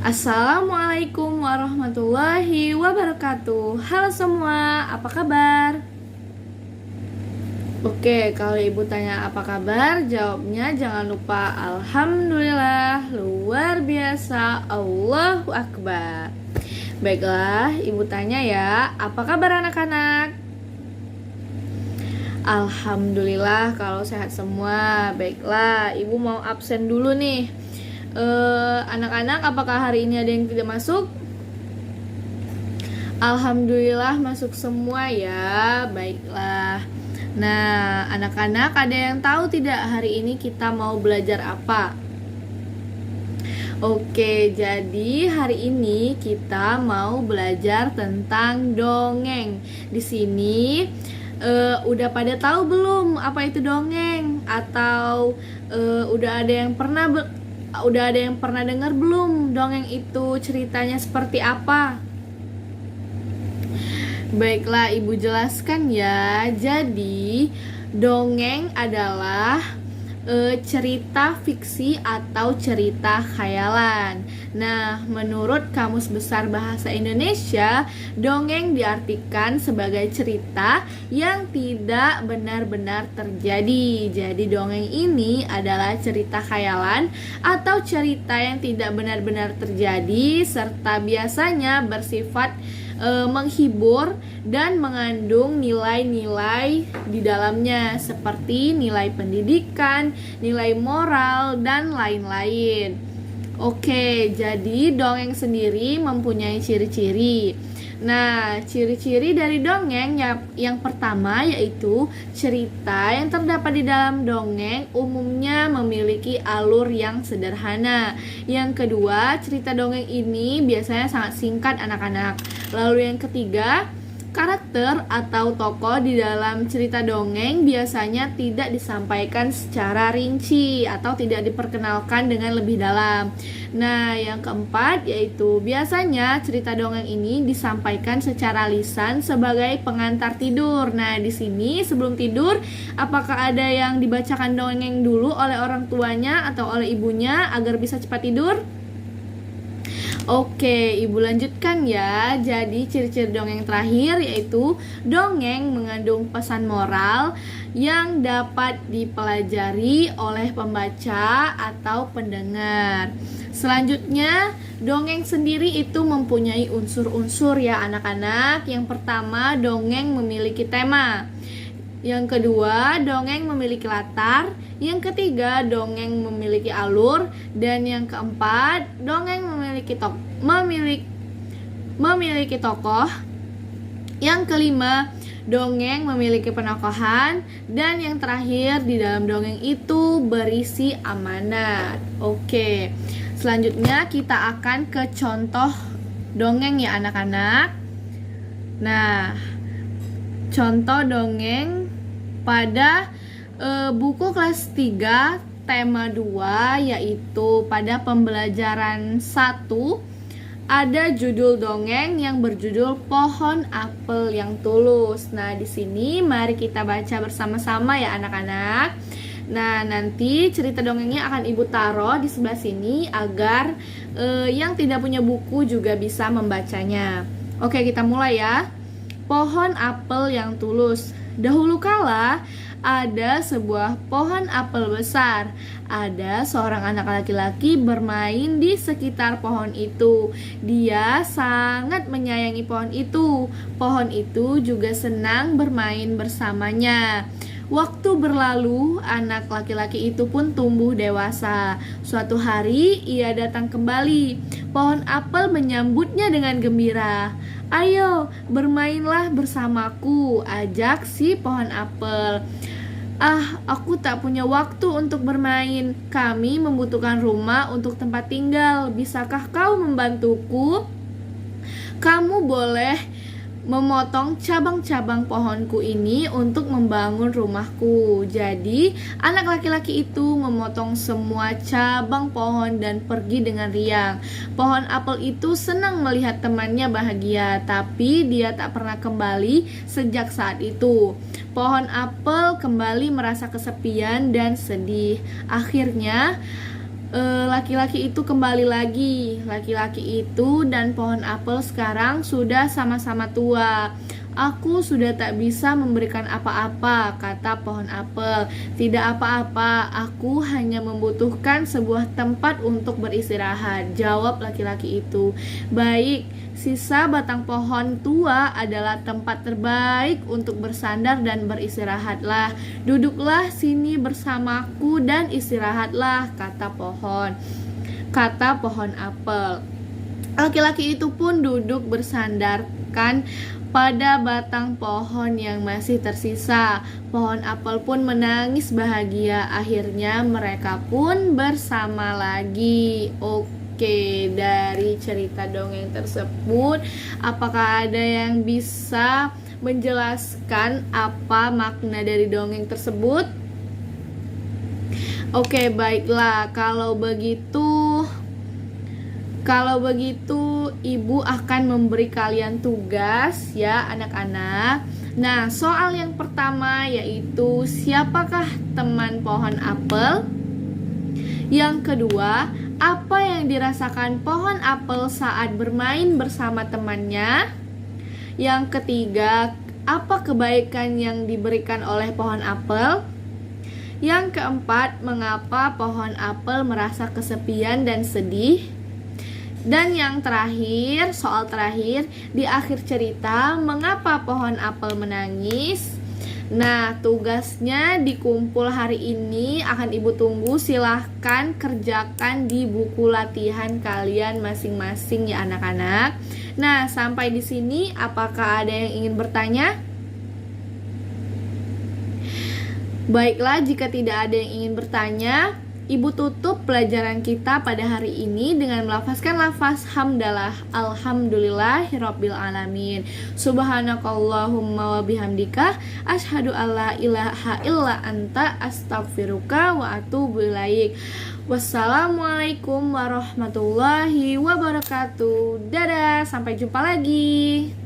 Assalamualaikum warahmatullahi wabarakatuh. Halo semua, apa kabar? Oke, kalau ibu tanya apa kabar, jawabnya jangan lupa Alhamdulillah, luar biasa, Allahu Akbar. Baiklah, ibu tanya ya, apa kabar anak-anak? Alhamdulillah kalau sehat semua. Baiklah, ibu mau absen dulu nih. Anak-anak, apakah hari ini ada yang tidak masuk? Alhamdulillah masuk semua ya. Baiklah. Nah, anak-anak ada yang tahu tidak hari ini kita mau belajar apa? Oke, jadi hari ini kita mau belajar tentang dongeng. Di sini udah pada tahu belum apa itu dongeng? Atau udah ada yang pernah dengar belum dongeng itu ceritanya seperti apa? Baiklah, ibu jelaskan ya. Jadi dongeng adalah cerita fiksi atau cerita khayalan. Nah, menurut Kamus Besar Bahasa Indonesia, dongeng diartikan sebagai cerita yang tidak benar-benar terjadi. Jadi dongeng ini adalah cerita khayalan atau cerita yang tidak benar-benar terjadi serta biasanya bersifat menghibur dan mengandung nilai-nilai di dalamnya seperti nilai pendidikan, nilai moral, dan lain-lain. Oke, jadi dongeng sendiri mempunyai ciri-ciri. Nah, ciri-ciri dari dongeng yang pertama yaitu cerita yang terdapat di dalam dongeng umumnya memiliki alur yang sederhana. Yang kedua, cerita dongeng ini biasanya sangat singkat anak-anak. Lalu yang ketiga, karakter atau tokoh di dalam cerita dongeng biasanya tidak disampaikan secara rinci atau tidak diperkenalkan dengan lebih dalam. Nah, yang keempat yaitu biasanya cerita dongeng ini disampaikan secara lisan sebagai pengantar tidur. Nah, di sini sebelum tidur, apakah ada yang dibacakan dongeng dulu oleh orang tuanya atau oleh ibunya agar bisa cepat tidur? Oke, ibu lanjutkan ya. Jadi ciri-ciri dongeng terakhir yaitu dongeng mengandung pesan moral yang dapat dipelajari oleh pembaca atau pendengar. Selanjutnya, dongeng sendiri itu mempunyai unsur-unsur ya anak-anak. Yang pertama, dongeng memiliki tema. Yang kedua, dongeng memiliki latar. Yang ketiga, dongeng memiliki alur. Dan yang keempat, dongeng memiliki tokoh. Yang kelima, dongeng memiliki penokohan. Dan yang terakhir, di dalam dongeng itu berisi amanat. Oke, selanjutnya kita akan ke contoh dongeng ya anak-anak. Nah, contoh dongeng pada buku kelas 3 tema 2 yaitu pada pembelajaran 1 ada judul dongeng yang berjudul Pohon Apel yang Tulus. Nah, di sini mari kita baca bersama-sama ya anak-anak. Nah, nanti cerita dongengnya akan ibu taruh di sebelah sini agar yang tidak punya buku juga bisa membacanya. Oke, kita mulai ya. Pohon apel yang tulus. Dahulu kala ada sebuah pohon apel besar. Ada seorang anak laki-laki bermain di sekitar pohon itu. Dia sangat menyayangi pohon itu. Pohon itu juga senang bermain bersamanya. Waktu berlalu, anak laki-laki itu pun tumbuh dewasa. Suatu hari, ia datang kembali. Pohon apel menyambutnya dengan gembira. "Ayo, bermainlah bersamaku," ajak si pohon apel. "Ah, aku tak punya waktu untuk bermain. Kami membutuhkan rumah untuk tempat tinggal. Bisakah kau membantuku? Kamu boleh memotong cabang-cabang pohonku ini untuk membangun rumahku." Jadi, anak laki-laki itu memotong semua cabang pohon dan pergi dengan riang. Pohon apel itu senang melihat temannya bahagia, tapi dia tak pernah kembali sejak saat itu. Pohon apel kembali merasa kesepian dan sedih. Akhirnya, laki-laki itu kembali lagi. Laki-laki itu dan pohon apel sekarang sudah sama-sama tua. Aku sudah tak bisa memberikan apa-apa, kata pohon apel. Tidak apa-apa, aku hanya membutuhkan sebuah tempat untuk beristirahat, jawab laki-laki itu. Baik, sisa batang pohon tua adalah tempat terbaik untuk bersandar dan beristirahatlah. Duduklah sini bersamaku dan istirahatlah, kata pohon apel. Laki-laki itu pun duduk bersandarkan pada batang pohon yang masih tersisa. Pohon apel pun menangis bahagia. Akhirnya mereka pun bersama lagi. Oke, dari cerita dongeng tersebut, apakah ada yang bisa menjelaskan apa makna dari dongeng tersebut? Oke, baiklah. Kalau begitu, ibu akan memberi kalian tugas ya anak-anak. Nah, soal yang pertama yaitu siapakah teman pohon apel? Yang kedua, apa yang dirasakan pohon apel saat bermain bersama temannya? Yang ketiga, apa kebaikan yang diberikan oleh pohon apel? Yang keempat, mengapa pohon apel merasa kesepian dan sedih? Dan yang terakhir, soal terakhir, di akhir cerita, mengapa pohon apel menangis? Nah, tugasnya dikumpul hari ini akan ibu tunggu. Silahkan kerjakan di buku latihan kalian masing-masing ya anak-anak. Nah, sampai di sini apakah ada yang ingin bertanya? Baiklah, jika tidak ada yang ingin bertanya, ibu tutup pelajaran kita pada hari ini dengan melafazkan lafaz hamdalah. Alhamdulillahirabbil alamin. Subhanakallahumma wa bihamdika asyhadu alla ilaha illa anta astaghfiruka wa atubu ilaik. Wassalamualaikum warahmatullahi wabarakatuh. Dadah, sampai jumpa lagi.